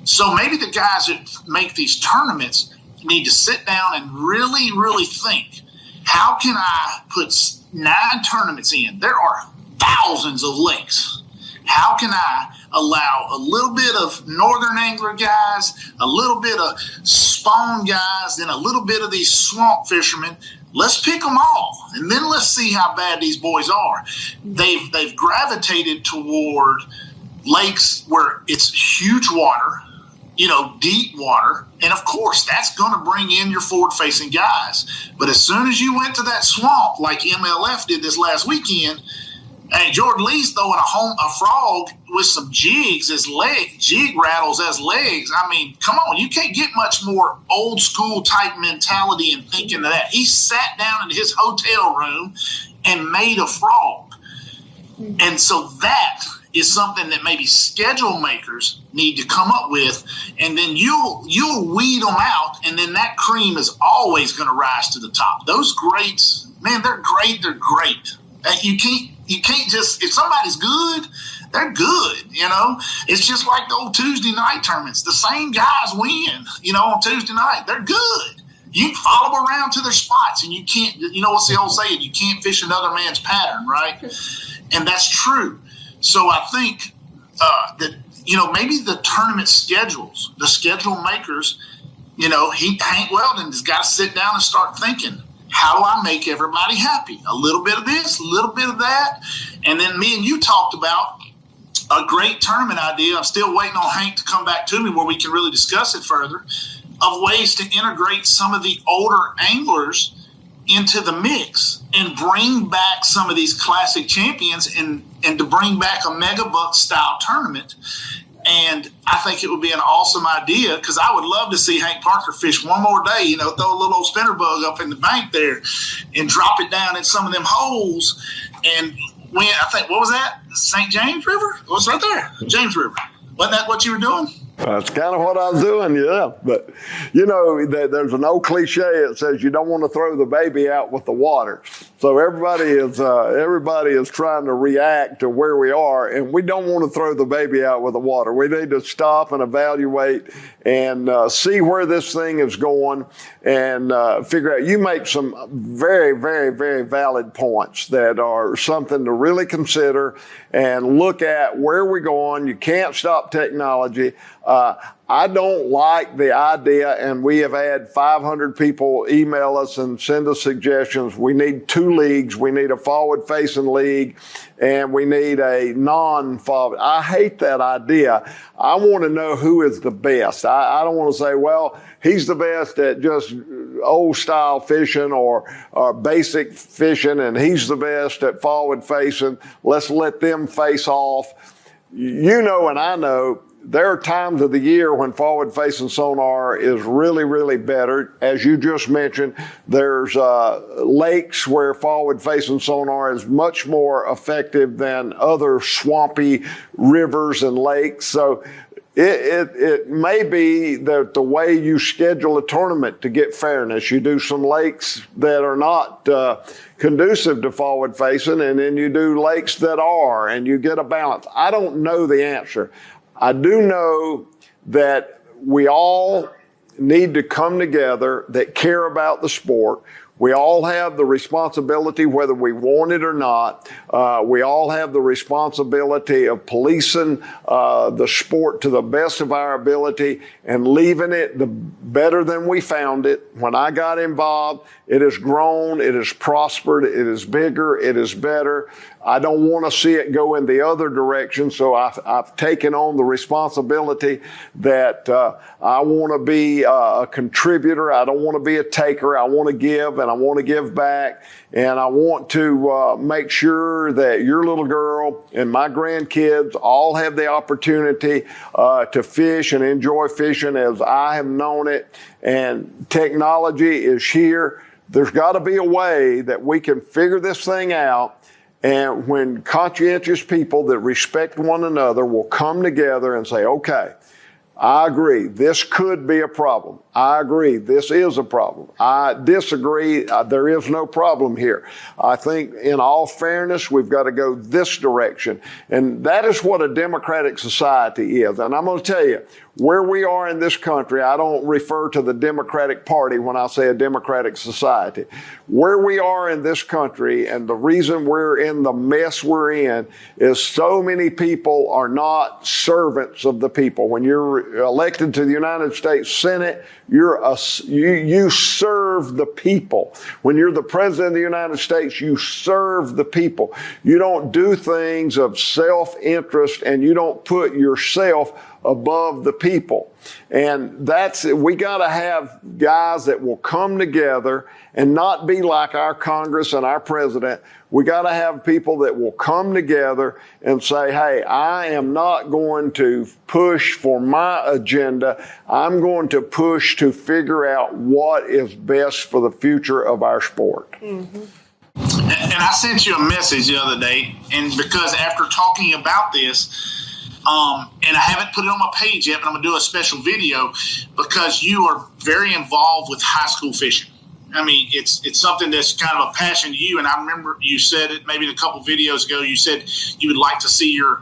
S5: So maybe the guys that make these tournaments need to sit down and really, really think, how can I put 9 tournaments in? There are thousands of lakes. How can I allow a little bit of northern angler guys, a little bit of spawn guys, and a little bit of these swamp fishermen? Let's pick them all, and then let's see how bad these boys are. They've gravitated toward lakes where it's huge water, deep water, and of course that's going to bring in your forward-facing guys. But as soon as you went to that swamp, like MLF did this last weekend, hey, Jordan Lee's throwing a frog with some jigs as jig rattles as legs. Come on, you can't get much more old school type mentality and thinking of that. He sat down in his hotel room and made a frog. And so that is something that maybe schedule makers need to come up with, and then you'll weed them out, and then that cream is always going to rise to the top. Those greats, man, they're great. They're great. You can't just, if somebody's good, they're good, It's just like the old Tuesday night tournaments. The same guys win, on Tuesday night. They're good. You can follow them around to their spots, and you can't, what's the old saying? You can't fish another man's pattern, right? And that's true. So I think that, maybe the tournament schedules, the schedule makers, Hank Weldon has got to sit down and start thinking, how do I make everybody happy? A little bit of this, a little bit of that. And then me and you talked about a great tournament idea. I'm still waiting on Hank to come back to me where we can really discuss it further, of ways to integrate some of the older anglers into the mix and bring back some of these classic champions and to bring back a mega buck style tournament. And I think it would be an awesome idea, because I would love to see Hank Parker fish one more day, throw a little old spinner bug up in the bank there and drop it down in some of them holes. And what was that? St. James River? It was right there, James River. Wasn't that what you were doing?
S3: That's kind of what I was doing, yeah. But, there's an old cliche that says you don't want to throw the baby out with the water. So everybody is trying to react to where we are, and we don't want to throw the baby out with the water. We need to stop and evaluate and see where this thing is going and figure out. You make some very, very, very valid points that are something to really consider and look at where we're going. You can't stop technology. I don't like the idea, and we have had 500 people email us and send us suggestions. We need 2 leagues. We need a forward-facing league, and we need a non-forward. I hate that idea. I want to know who is the best. I don't want to say, well, he's the best at just old-style fishing or basic fishing, and he's the best at forward-facing. Let's let them face off. And I know there are times of the year when forward-facing sonar is really, really better. As you just mentioned, there's lakes where forward-facing sonar is much more effective than other swampy rivers and lakes. So it may be that the way you schedule a tournament to get fairness, you do some lakes that are not conducive to forward-facing, and then you do lakes that are, and you get a balance. I don't know the answer. I do know that we all need to come together that care about the sport. We all have the responsibility, whether we want it or not. We all have the responsibility of policing the sport to the best of our ability and leaving it the better than we found it. When I got involved, it has grown, it has prospered, it is bigger, it is better. I don't want to see it go in the other direction, so I've taken on the responsibility that I want to be a contributor. I don't want to be a taker. I want to give, and I want to give back, and I want to make sure that your little girl and my grandkids all have the opportunity to fish and enjoy fishing as I have known it. And technology is here. There's got to be a way that we can figure this thing out. And when conscientious people that respect one another will come together and say, okay, I agree, this could be a problem. I agree, this is a problem. I disagree, there is no problem here. I think in all fairness, we've got to go this direction. And that is what a democratic society is. And I'm going to tell you, where we are in this country, I don't refer to the Democratic Party when I say a democratic society. Where we are in this country, and the reason we're in the mess we're in, is so many people are not servants of the people. When you're elected to the United States Senate, you serve the people. When you're the President of the United States, you serve the people. You don't do things of self-interest, and you don't put yourself above the people. And we got to have guys that will come together and not be like our Congress and our president. We got to have people that will come together and say, hey, I am not going to push for my agenda. I'm going to push to figure out what is best for the future of our sport.
S5: Mm-hmm. And I sent you a message the other day, and because after talking about this, and I haven't put it on my page yet, but I'm going to do a special video because you are very involved with high school fishing. I mean, it's something that's kind of a passion to you. And I remember you said it maybe a couple videos ago. You said you would like to see your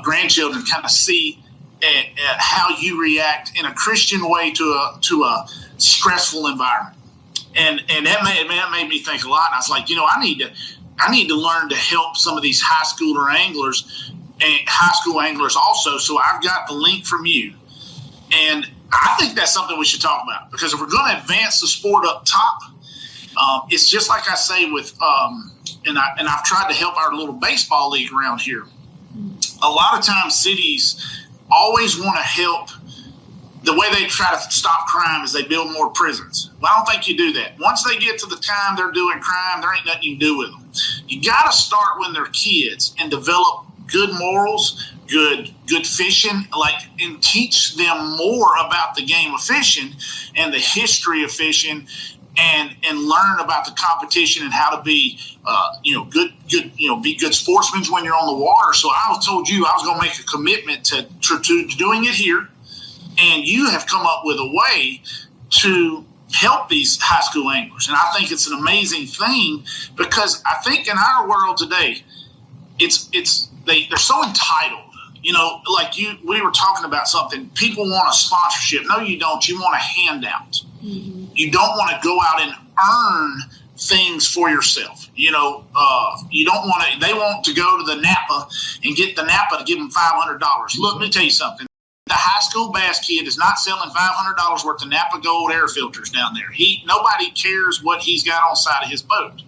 S5: grandchildren kind of see at how you react in a Christian way to a stressful environment. And that made me think a lot. And I was like, I need to learn to help some of these high schooler anglers and high school anglers also. So I've got the link from you. And I think that's something we should talk about, because if we're going to advance the sport up top, it's just like I say with, and I've tried to help our little baseball league around here. A lot of times cities always want to help. The way they try to stop crime is they build more prisons. Well, I don't think you do that. Once they get to the time they're doing crime, there ain't nothing you can do with them. You got to start when they're kids and develop good morals, good fishing, and teach them more about the game of fishing and the history of fishing, and learn about the competition and how to be, be good sportsmen when you're on the water. So I told you I was going to make a commitment to doing it here, And you have come up with a way to help these high school anglers. And I think it's an amazing thing, because I think in our world today, they're so entitled. You know, like we were talking about something. People want a sponsorship. No, you don't. You want a handout. Mm-hmm. You don't want to go out and earn things for yourself. You know, you don't want to. They want to go to the Napa and get the Napa to give them $500. Look, let me tell you something. The high school bass kid is not selling $500 worth of Napa Gold air filters down there. Nobody cares what he's got on the side of his boat.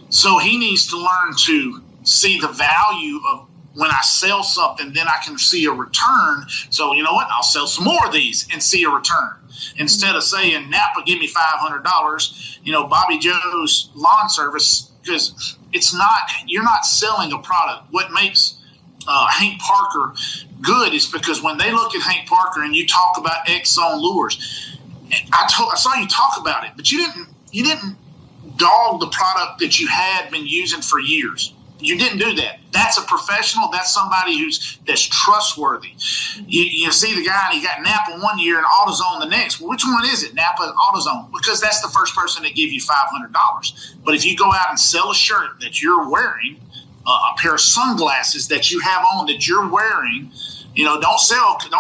S5: So he needs to learn to see the value of, when I sell something, then I can see a return. So you know what? I'll sell some more of these and see a return. Instead of saying, Napa, give me $500, you know, Bobby Joe's lawn service, because you're not selling a product. What makes Hank Parker good is because when they look at Hank Parker and you talk about X-Zone lures, I saw you talk about it, but you didn't dog the product that you had been using for years. You didn't do that. That's a professional. That's somebody that's trustworthy. You see the guy, and he got Napa one year and AutoZone the next. Well, which one is it? Napa, AutoZone, because that's the first person that give you $500. But if you go out and sell a shirt that you're wearing, a pair of sunglasses that you have on that you're wearing, you know, don't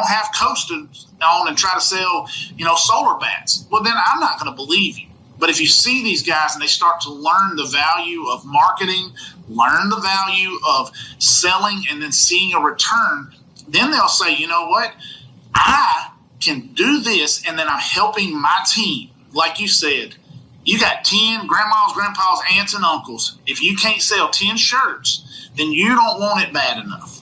S5: have Costa on and try to sell, you know, solar bats. Well, then I'm not going to believe you. But if you see these guys and they start to learn the value of marketing, learn the value of selling, and then seeing a return, then they'll say, you know what, I can do this, and then I'm helping my team. Like you said, you got 10 grandmas, grandpas, aunts, and uncles. If you can't sell 10 shirts, then you don't want it bad enough.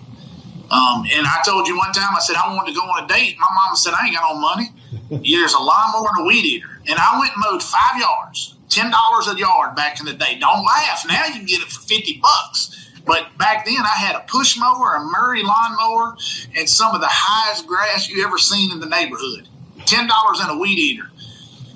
S5: And I told you one time, I said I wanted to go on a date. My mama said, I ain't got no money. There's a lawnmower and a weed eater. And I went and mowed 5 yards, $10 a yard back in the day. Don't laugh. Now you can get it for $50. But back then I had a push mower, a Murray lawnmower, and some of the highest grass you ever seen in the neighborhood. $10 and a weed eater.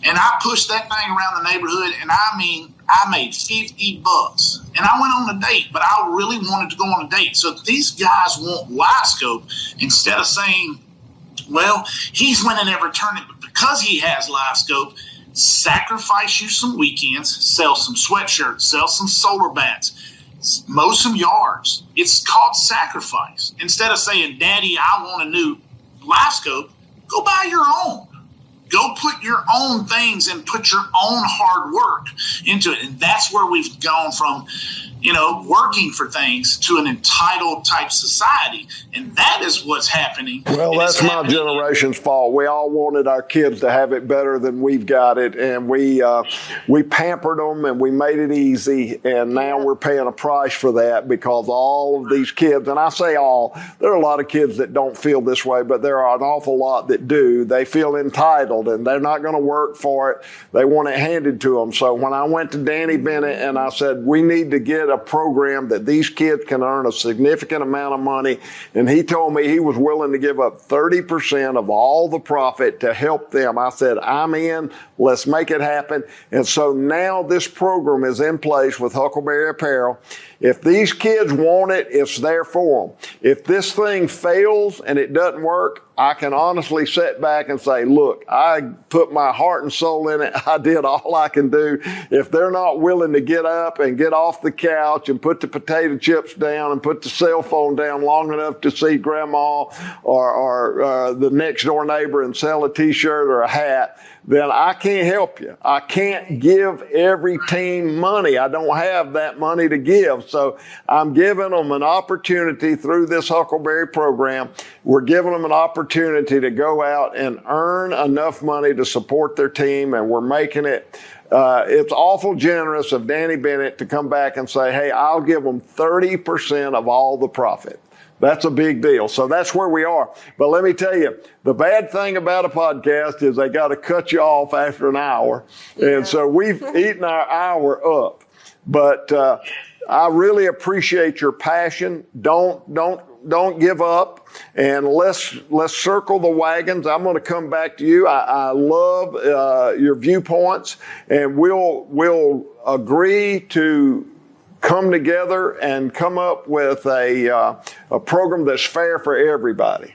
S5: And I pushed that thing around the neighborhood, and I made $50. And I went on a date, but I really wanted to go on a date. So these guys want live scope, instead of saying, well, he's winning every tournament, but because he has live scope, sacrifice you some weekends, sell some sweatshirts, sell some solar bats, mow some yards. It's called sacrifice. Instead of saying, Daddy, I want a new live scope, go buy your own. Go put your own things and put your own hard work into it. And that's where we've gone from, you know, working for things to an entitled type society. And that is what's happening.
S3: Well, that's my generation's fault. We all wanted our kids to have it better than we've got it. And we pampered them and we made it easy. And now we're paying a price for that, because all of these kids, and I say all, there are a lot of kids that don't feel this way, but there are an awful lot that do. They feel entitled and they're not going to work for it. They want it handed to them. So when I went to Danny Bennett and I said, we need to get a program that these kids can earn a significant amount of money, and he told me he was willing to give up 30% of all the profit to help them. I said, I'm in. Let's make it happen. And so now this program is in place with Huckleberry Apparel. If these kids want it, it's there for them. If this thing fails and it doesn't work, I can honestly sit back and say, look, I put my heart and soul in it. I did all I can do. If they're not willing to get up and get off the couch and put the potato chips down and put the cell phone down long enough to see grandma or the next door neighbor and sell a t-shirt or a hat, then I can't help you. I can't give every team money. I don't have that money to give. So I'm giving them an opportunity through this Huckleberry program. We're giving them an opportunity to go out and earn enough money to support their team, and we're making it. It's awful generous of Danny Bennett to come back and say, hey, I'll give them 30% of all the profit. That's a big deal. So that's where we are. But let me tell you, the bad thing about a podcast is they got to cut you off after an hour. And so we've eaten our hour up. But I really appreciate your passion. Don't give up, and let's circle the wagons. I'm going to come back to you. I love your viewpoints, and we'll agree to come together and come up with a program that's fair for everybody.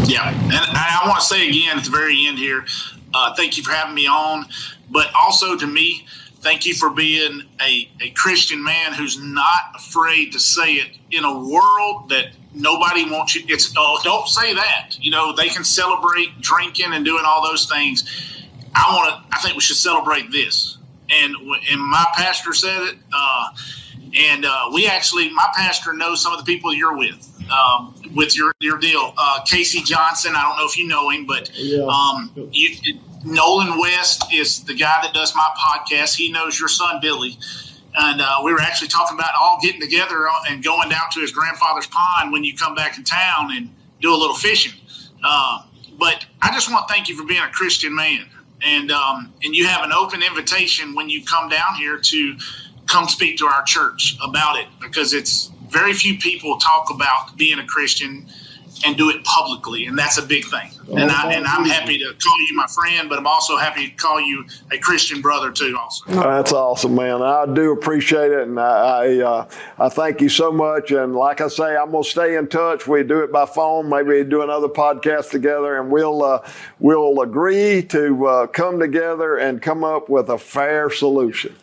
S5: Yeah, and I want to say again at the very end here, thank you for having me on, but also to me, thank you for being a Christian man who's not afraid to say it in a world that nobody wants you. Don't say that. They can celebrate drinking and doing all those things. I think we should celebrate this. And my pastor said it. My pastor knows some of the people you're with your deal. Casey Johnson, I don't know if you know him, but Nolan West is the guy that does my podcast. He knows your son, Billy. And we were actually talking about all getting together and going down to his grandfather's pond when you come back in town and do a little fishing. But I just want to thank you for being a Christian man. And you have an open invitation when you come down here to come speak to our church about it, because it's very few people talk about being a Christian and do it publicly, and that's a big thing. And I'm happy to call you my friend, but I'm also happy to call you a Christian brother too. Also,
S3: that's awesome, man. I do appreciate it, and I thank you so much. And like I say, I'm gonna stay in touch. We do it by phone, maybe do another podcast together, and we'll agree to come together and come up with a fair solution.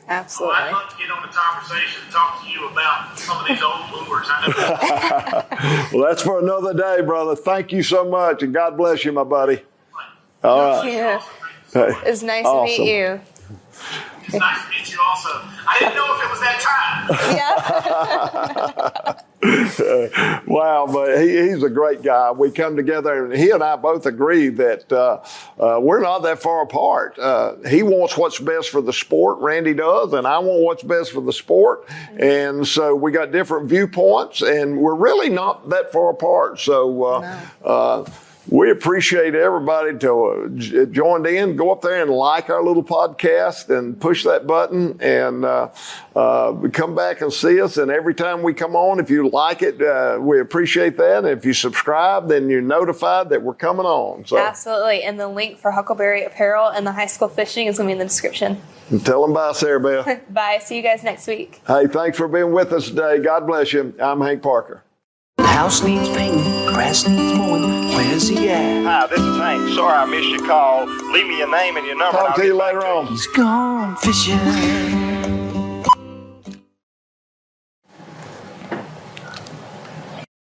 S4: Absolutely.
S5: I'd love to get on the conversation and talk to you about some of these old lures. I know.
S3: Well, that's for another day, brother. Thank you so much, and God bless you, my buddy. All right.
S4: Yeah.
S3: Hey.
S4: It's nice to meet you.
S5: It's nice to meet you also. I didn't know if it was that
S4: Yeah.
S3: Wow, but he's a great guy. We come together, and he and I both agree that we're not that far apart. He wants what's best for the sport, Randy does, and I want what's best for the sport. And so we got different viewpoints, and we're really not that far apart. So we appreciate everybody to joined in. Go up there and like our little podcast and push that button, and come back and see us. And every time we come on, if you like it, we appreciate that. And if you subscribe, then you're notified that we're coming on. So
S4: absolutely. And the link for Huckleberry Apparel and the high school fishing is going to be in the description.
S3: And tell them bye, Sarah Beth.
S4: Bye. See you guys next week.
S3: Hey, thanks for being with us today. God bless you. I'm Hank Parker.
S1: House needs painting, grass needs mowing. Where's he at?
S2: Hi, this is Hank. Sorry I missed your call. Leave me your name and your number.
S3: Talk to you later on.
S1: He's gone fishing.